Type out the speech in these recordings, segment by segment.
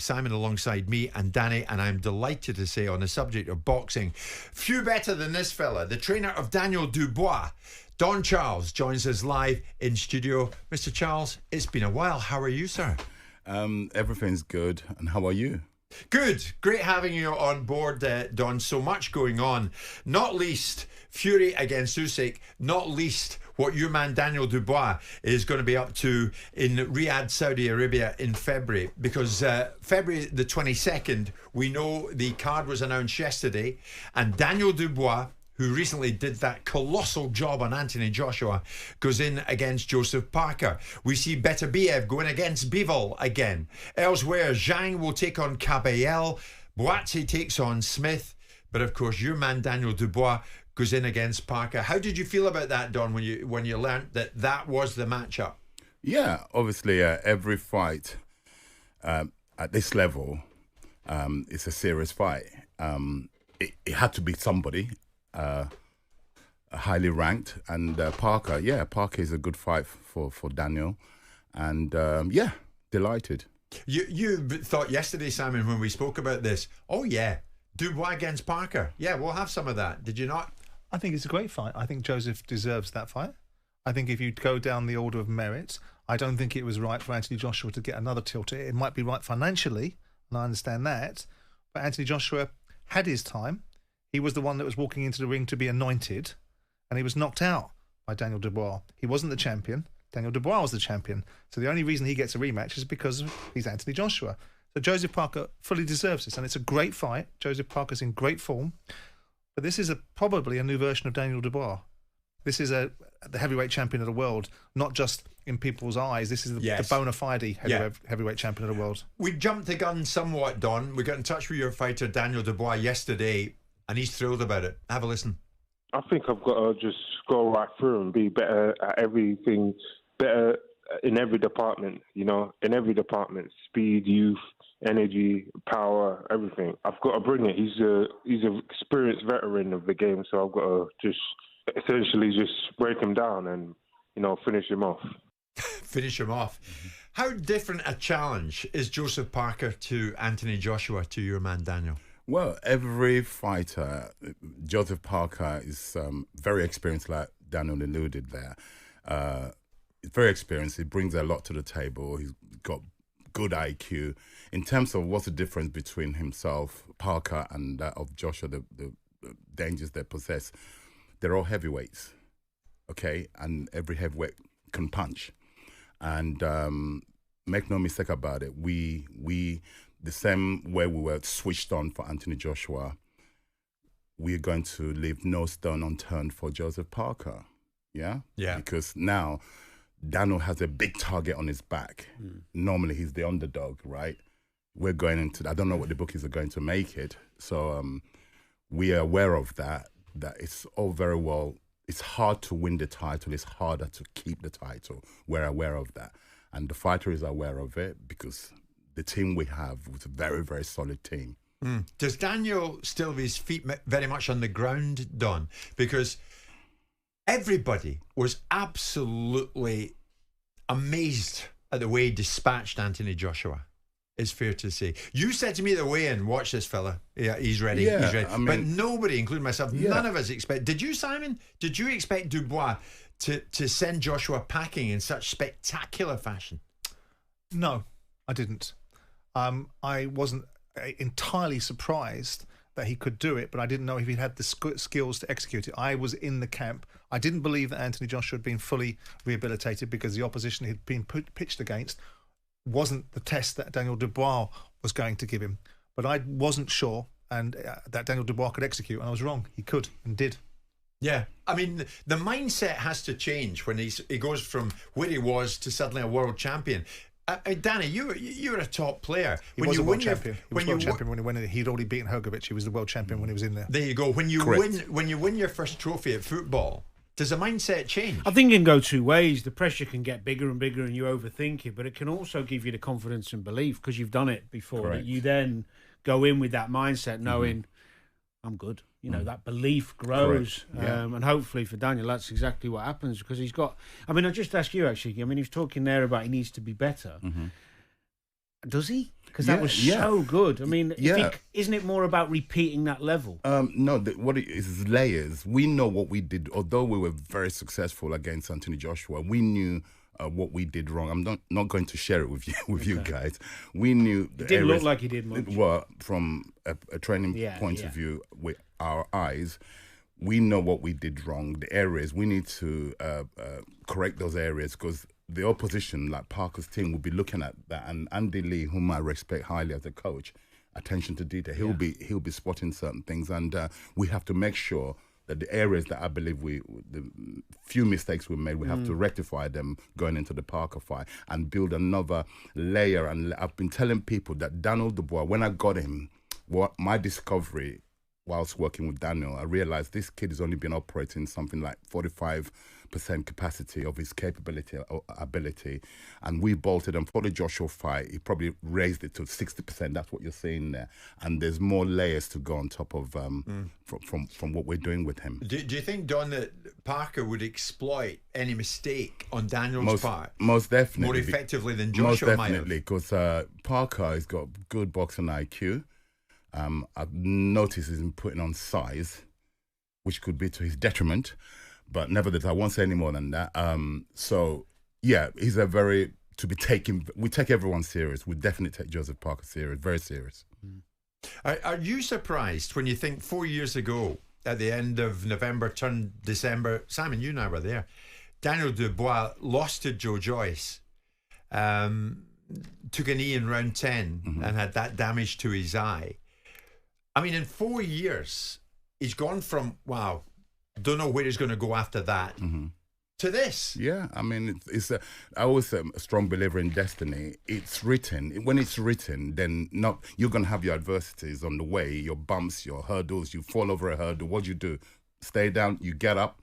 Simon alongside me and Danny, and I'm delighted to say on the subject of boxing, few better than this fella, the trainer of Daniel Dubois. Don Charles joins us live in studio. Mr. Charles, it's been a while. How are you, sir? Everything's good. And how are you? Good. Great having you on board, Don. So much going on. Not least Fury against Usyk. Not least what your man Daniel Dubois is going to be up to in Riyadh, Saudi Arabia in February. Because February the 22nd, we know the card was announced yesterday. And Daniel Dubois, who recently did that colossal job on Anthony Joshua, goes in against Joseph Parker. We see Beterbiev going against Bivol again. Elsewhere, Zhang will take on Caballel. Boatse takes on Smith. But of course, your man Daniel Dubois goes in against Parker. How did you feel about that, Don, when you learnt that that was the matchup? Yeah, obviously, every fight at this level, it's a serious fight. It had to be somebody highly ranked, and Parker is a good fight for Daniel, and delighted. You thought yesterday, Simon, when we spoke about this, oh yeah, Dubois against Parker, yeah, we'll have some of that. Did you not? I think it's a great fight. I think Joseph deserves that fight. I think if you go down the order of merit, I don't think it was right for Anthony Joshua to get another tilt. It might be right financially, and I understand that, but Anthony Joshua had his time. He was the one that was walking into the ring to be anointed, and he was knocked out by Daniel Dubois. He wasn't the champion. Daniel Dubois was the champion. So the only reason he gets a rematch is because he's Anthony Joshua. So Joseph Parker fully deserves this, and it's a great fight. Joseph Parker's in great form. But this is probably a new version of Daniel Dubois. This is the heavyweight champion of the world, not just in people's eyes. This is the bona fide heavyweight champion of the world. We jumped the gun somewhat, Don. We got in touch with your fighter, Daniel Dubois, yesterday, and he's thrilled about it. Have a listen. I think I've got to just go right through and be better at everything, better in every department, in every department. Speed, youth, energy, power, everything. I've got to bring it. He's an experienced veteran of the game, so I've got to just essentially just break him down and, finish him off. Finish him off. How different a challenge is Joseph Parker to Anthony Joshua, to your man Daniel? Well, every fighter, Joseph Parker is very experienced, like Daniel alluded there. Very experienced. He brings a lot to the table. He's got good IQ. In terms of what's the difference between himself, Parker, and that of Joshua, the dangers they possess, they're all heavyweights, okay? And every heavyweight can punch. And make no mistake about it, we the same way we were switched on for Anthony Joshua, we're going to leave no stone unturned for Joseph Parker. Yeah? Yeah. Because now Daniel has a big target on his back. Normally he's the underdog, right? We're going into, I don't know what the bookies are going to make it. So we are aware of that it's all very well, it's hard to win the title, it's harder to keep the title. We're aware of that. And the fighter is aware of it because the team we have was a very, very solid team. Does Daniel still have his feet very much on the ground, Don? Because everybody was absolutely amazed at the way he dispatched Anthony Joshua. It's fair to say. You said to me the way in, watch this fella. Yeah, he's ready. Yeah, he's ready. I mean, but nobody, including myself, none of us expect. Did you, Simon? Did you expect Dubois to send Joshua packing in such spectacular fashion? No, I didn't. I wasn't entirely surprised that he could do it, but I didn't know if he had the skills to execute it. I was in the camp. I didn't believe that Anthony Joshua had been fully rehabilitated because the opposition he'd been pitched against wasn't the test that Daniel Dubois was going to give him. But I wasn't sure and that Daniel Dubois could execute, and I was wrong. He could and did. Yeah, I mean, the mindset has to change when he goes from where he was to suddenly a world champion. Danny, you were a top player. He was a world champion. He was world champion when he went in. He'd already beaten Hrgovic. He was the world champion when he was in there. There you go. When you win your first trophy at football, does the mindset change? I think it can go two ways. The pressure can get bigger and bigger and you overthink it, but it can also give you the confidence and belief because you've done it before. Correct. That you then go in with that mindset knowing I'm good. You know, that belief grows. And hopefully for Daniel, that's exactly what happens because he's got... I mean, I'll just ask you, actually. I mean, he was talking there about he needs to be better. Does he? Because that was so good. I mean, isn't it more about repeating that level? No, what it is layers. We know what we did. Although we were very successful against Anthony Joshua, we knew what we did wrong. I'm not going to share it with you guys. We knew it didn't look like he did much. Well, from a training point of view, with our eyes, we know what we did wrong. The areas we need to correct those areas, because the opposition, like Parker's team, will be looking at that. And Andy Lee, whom I respect highly as a coach, attention to detail. He'll be spotting certain things, and we have to make sure that the areas that I believe the few mistakes we made, we have to rectify them going into the Parker fight and build another layer. And I've been telling people that Daniel Dubois, when I got him, my discovery whilst working with Daniel, I realized this kid has only been operating something like 45% capacity of his capability or ability, and we bolted him for the Joshua fight. He probably raised it to 60%. That's what you're seeing there, and there's more layers to go on top of from what we're doing with him. Do you think, Don, that Parker would exploit any mistake on Daniel's part? Most definitely, more effectively than Joshua might have. Most definitely, because Parker has got good boxing IQ. I've noticed he's been putting on size, which could be to his detriment. But nevertheless, I won't say any more than that. So, yeah, he's a very, to be taken, we take everyone serious. We definitely take Joseph Parker serious, very serious. Are you surprised when you think 4 years ago, at the end of November, turned December, Simon, you and I were there, Daniel Dubois lost to Joe Joyce, took a knee in round 10 and had that damage to his eye. I mean, in 4 years, he's gone from, wow, don't know where he's going to go after that, to this. Yeah, I mean, I always am a strong believer in destiny. It's written. When it's written, then you're going to have your adversities on the way, your bumps, your hurdles. You fall over a hurdle. What do you do? Stay down, you get up.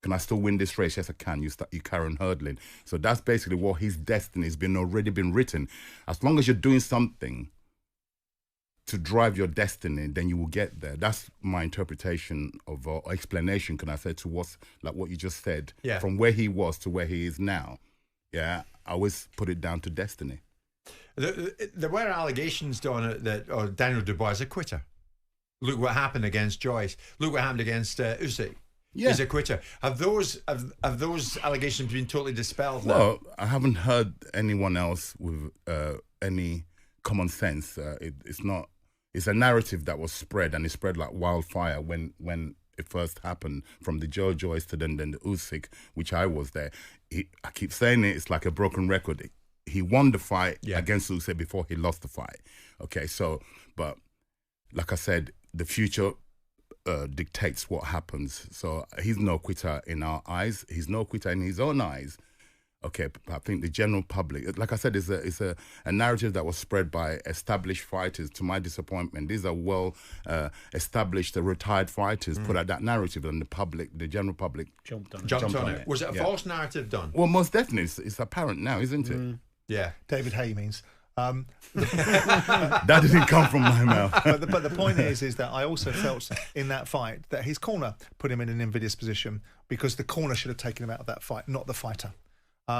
Can I still win this race? Yes, I can. You carry on hurdling. So that's basically what his destiny has already been written. As long as you're doing something to drive your destiny, then you will get there. That's my interpretation of or explanation, can I say, to what's like what you just said. Yeah. From where he was to where he is now. Yeah, I always put it down to destiny. There were allegations, Don, that Daniel Dubois is a quitter. Look what happened against Joyce. Look what happened against Usyk. Yeah. He's a quitter. Have those allegations been totally dispelled now? Well, I haven't heard anyone else with any common sense. It's a narrative that was spread, and it spread like wildfire when it first happened, from the Joe Joyce to then the Usyk, which I was there. I keep saying it's like a broken record. He won the fight against Usyk before he lost the fight. Okay, so, but like I said, the future dictates what happens. So he's no quitter in our eyes. He's no quitter in his own eyes. Okay, I think the general public, like I said, is a narrative that was spread by established fighters. To my disappointment, these are established, retired fighters put out that narrative, and the general public jumped on it. Was it a false narrative, Don? Well, most definitely, it's apparent now, isn't it? Yeah, David Hay means. That didn't come from my mouth. but the point is that I also felt in that fight that his corner put him in an invidious position, because the corner should have taken him out of that fight, not the fighter.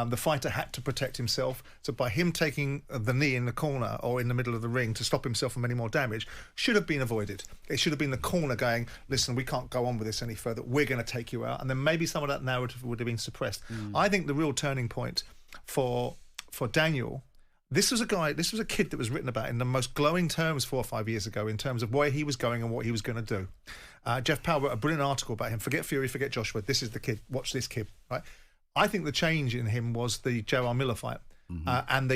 The fighter had to protect himself. So by him taking the knee in the corner or in the middle of the ring to stop himself from any more damage should have been avoided. It should have been the corner going, listen, we can't go on with this any further. We're going to take you out. And then maybe some of that narrative would have been suppressed. I think the real turning point for Daniel, this was a kid that was written about in the most glowing terms 4 or 5 years ago in terms of where he was going and what he was going to do. Jeff Powell wrote a brilliant article about him. Forget Fury, forget Joshua. This is the kid. Watch this kid, right? I think the change in him was the J.R. Miller fight, and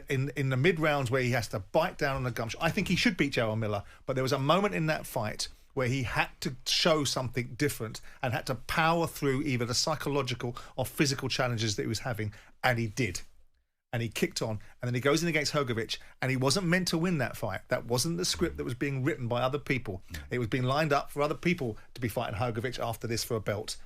in the mid rounds where he has to bite down on the gum. I think he should beat J.R. Miller, but there was a moment in that fight where he had to show something different and had to power through either the psychological or physical challenges that he was having, and he did. And he kicked on, and then he goes in against Hrgović, and he wasn't meant to win that fight. That wasn't the script that was being written by other people. It was being lined up for other people to be fighting Hrgović after this for a belt.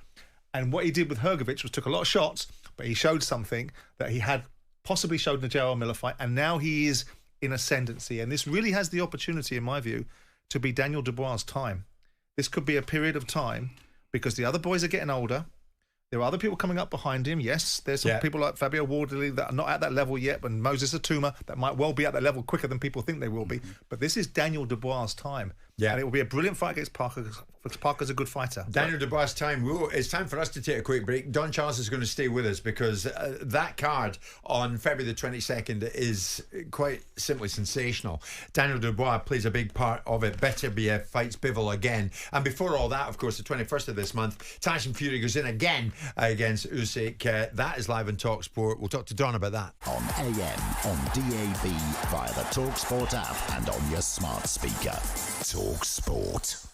And what he did with Hrgović was took a lot of shots, but he showed something that he had possibly showed in the J.R. Miller fight, and now he is in ascendancy. And this really has the opportunity, in my view, to be Daniel Dubois' time. This could be a period of time because the other boys are getting older. There are other people coming up behind him. Yes, there's some people like Fabio Wardley that are not at that level yet, and Moses Atuma that might well be at that level quicker than people think they will be. But this is Daniel Dubois' time. Yeah. And it will be a brilliant fight against Parker, because Parker's a good fighter. Daniel Dubois' time. It's time for us to take a quick break. Don Charles is going to stay with us because that card on February the 22nd is quite simply sensational. Daniel Dubois plays a big part of it. Beterbiev fights Bivol again. And before all that, of course, the 21st of this month, Tyson Fury goes in again against Usyk. That is live on talkSPORT. We'll talk to Don about that. On AM, on DAB, via the talkSPORT app and on your smart speaker. talkSPORT.